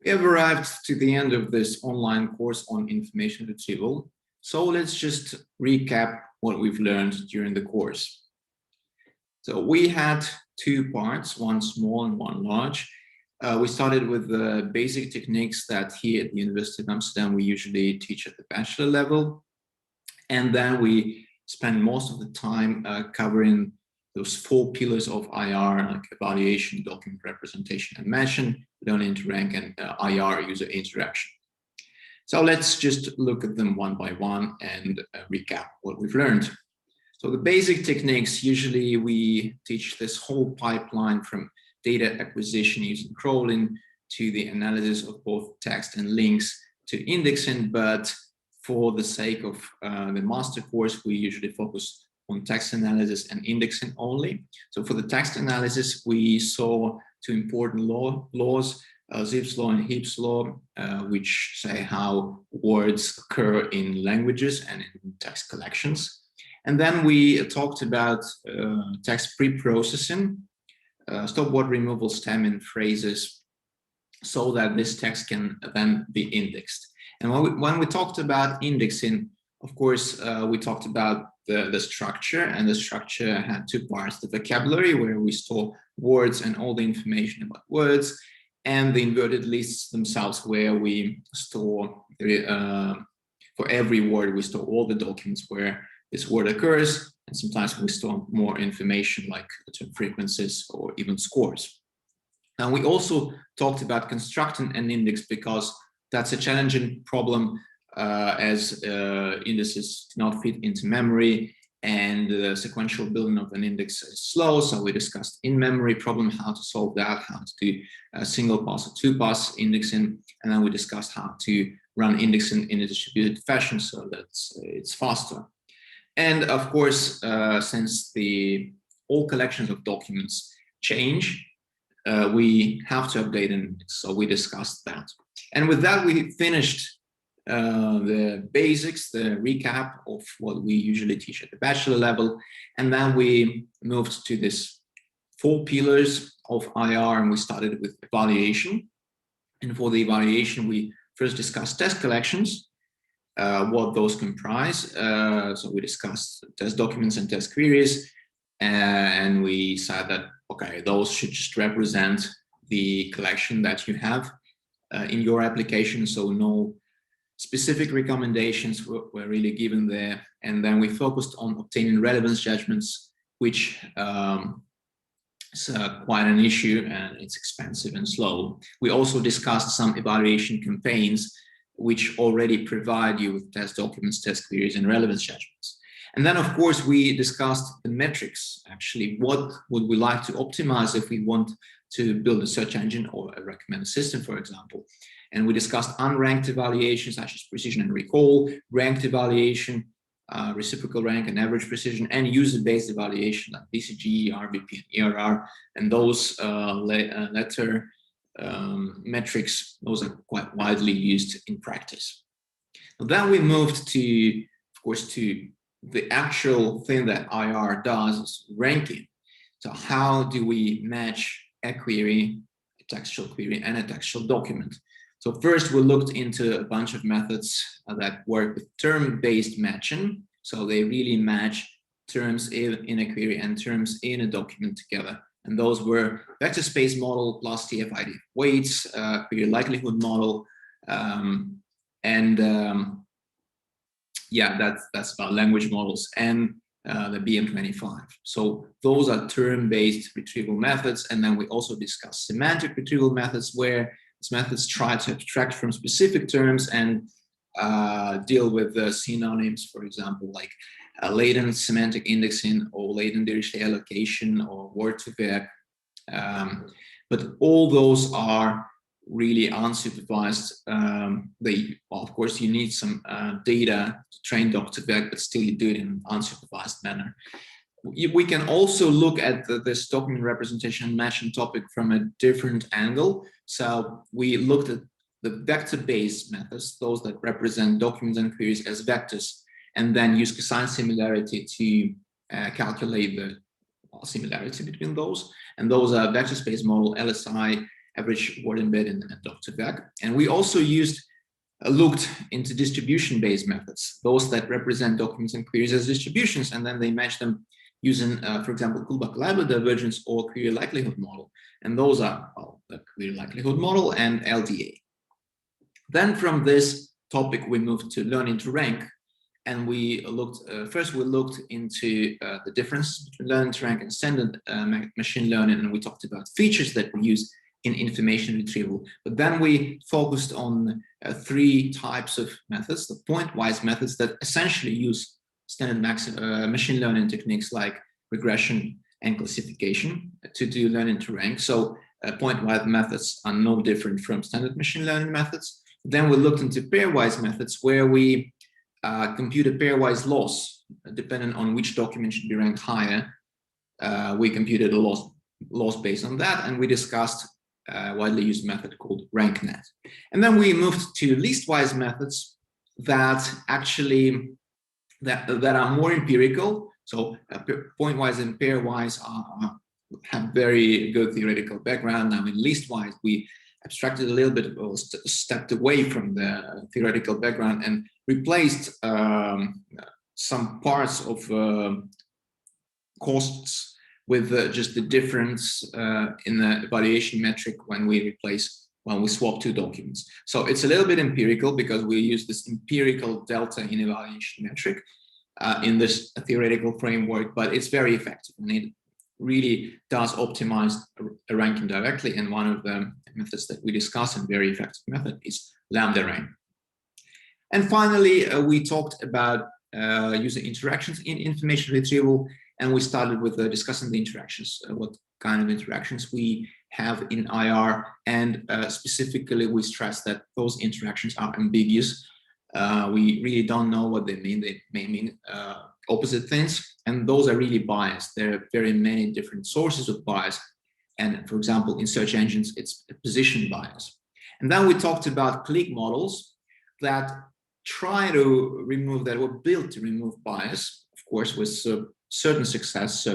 We have arrived to the end of this online course on information retrieval. So let's just recap what we've learned during the course. So we had two parts, one small and one large. We started with the basic techniques that here at the University of Amsterdam we usually teach at the bachelor level. And then we spend most of the time covering those four pillars of IR, like evaluation, document representation, and matching, learning to rank, and IR, user interaction. So let's just look at them one by one and recap what we've learned. So the basic techniques, usually we teach this whole pipeline from data acquisition using crawling to the analysis of both text and links to indexing, but for the sake of the master course, we usually focus on text analysis and indexing only. So for the text analysis, we saw two important laws, Zipf's law and Heap's law, which say how words occur in languages and in text collections. And then we talked about text pre-processing, stop-word removal, stem in phrases, so that this text can then be indexed. And when we talked about indexing, of course, we talked about the structure, and the structure had two parts: the vocabulary, where we store words and all the information about words, and the inverted lists themselves, where we store, for every word, we store all the documents where this word occurs, and sometimes we store more information like term frequencies or even scores. Now, we also talked about constructing an index because that's a challenging problem, as indices do not fit into memory, and the sequential building of an index is slow. So we discussed in-memory problem, how to solve that, how to do a single pass or two pass indexing, and then we discussed how to run indexing in a distributed fashion so that it's faster. And of course, since all collections of documents change, we have to update an index. So we discussed that. And with that, we finished the basics, the recap of what we usually teach at the bachelor level. And then we moved to this four pillars of IR, and we started with evaluation. And for the evaluation, we first discussed test collections, what those comprise. So we discussed test documents and test queries, and we said that, okay, those should just represent the collection that you have in your application, so no specific recommendations were really given there. And then we focused on obtaining relevance judgments, which is quite an issue, and it's expensive and slow. We also discussed some evaluation campaigns which already provide you with test documents, test queries, and relevance judgments. And then, of course, we discussed the metrics. Actually, what would we like to optimize if we want to build a search engine or a recommender system, for example. And we discussed unranked evaluations such as precision and recall, ranked evaluation, reciprocal rank and average precision, and user-based evaluation like BCG, RVP, and ERR. And those latter metrics, those are quite widely used in practice. Then we moved to, of course, to the actual thing that IR does, is ranking. So how do we match a query, a textual query, and a textual document? So first, we looked into a bunch of methods that work with term-based matching. So they really match terms in a query and terms in a document together. And those were vector space model plus TF-IDF weights, query likelihood model, yeah, that's about language models, and the BM25. So those are term-based retrieval methods. And then we also discussed semantic retrieval methods, where these methods try to abstract from specific terms and deal with the synonyms, for example, like latent semantic indexing or latent Dirichlet allocation or word-to-verb. But all those are really unsupervised. Well, of course, you need some data to train doc2vec, but still you do it in an unsupervised manner. We can also look at this document representation and matching topic from a different angle. So we looked at the vector-based methods, those that represent documents and queries as vectors, and then use cosine similarity to calculate the similarity between those. And those are vector space model, LSI, average word embed and Dr. Vec. And we also looked into distribution-based methods, those that represent documents and queries as distributions, and then they match them using, for example, Kullback-Leibler divergence or query likelihood model. And those are the query likelihood model and LDA. Then from this topic, we moved to learning to rank. And we looked, first we looked into the difference between learning to rank and standard machine learning, and we talked about features that we use in information retrieval. But then we focused on 3 types of methods, the point-wise methods that essentially use standard machine learning techniques like regression and classification to do learning to rank. So point-wise methods are no different from standard machine learning methods. Then we looked into pairwise methods where we compute a pairwise loss, depending on which document should be ranked higher. We computed a loss based on that, and we discussed a widely used method called RankNet. And then we moved to leastwise methods that actually that are more empirical. So pointwise and pairwise have very good theoretical background. Now in leastwise, we abstracted a little bit, or stepped away from the theoretical background and replaced some parts of costs with just the difference in the evaluation metric when we swap 2 documents. So it's a little bit empirical because we use this empirical delta in evaluation metric in this theoretical framework, but it's very effective and it really does optimize a ranking directly. And one of the methods that we discuss, and very effective method, is lambda rank. And finally, we talked about user interactions in information retrieval, and we started with discussing the interactions, what kind of interactions we have in IR, and specifically we stress that those interactions are ambiguous. We really don't know what they mean. They may mean opposite things, and those are really biased. There are very many different sources of bias, and for example, in search engines, it's a position bias. And then we talked about click models that try to remove, that were built to remove bias, of course, with certain success. They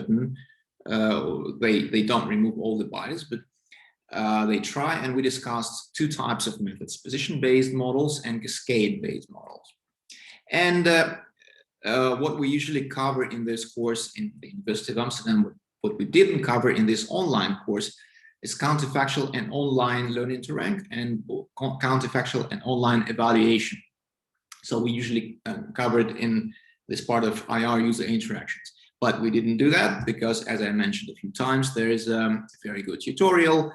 don't remove all the bias, but they try. And we discussed 2 types of methods: position-based models and cascade-based models. And what we usually cover in this course in the University of Amsterdam, what we didn't cover in this online course, is counterfactual and online learning to rank, and counterfactual and online evaluation. So we usually cover it in this part of IR user interactions. But we didn't do that because, as I mentioned a few times, there is a very good tutorial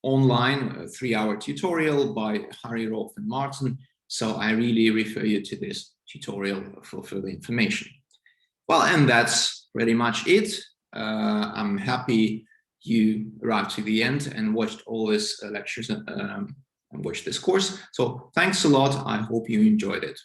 online, a 3-hour tutorial by Harry, Rolf, and Martin. So I really refer you to this tutorial for further information. Well, and that's pretty much it. I'm happy you arrived to the end and watched all these lectures and watched this course. So thanks a lot. I hope you enjoyed it.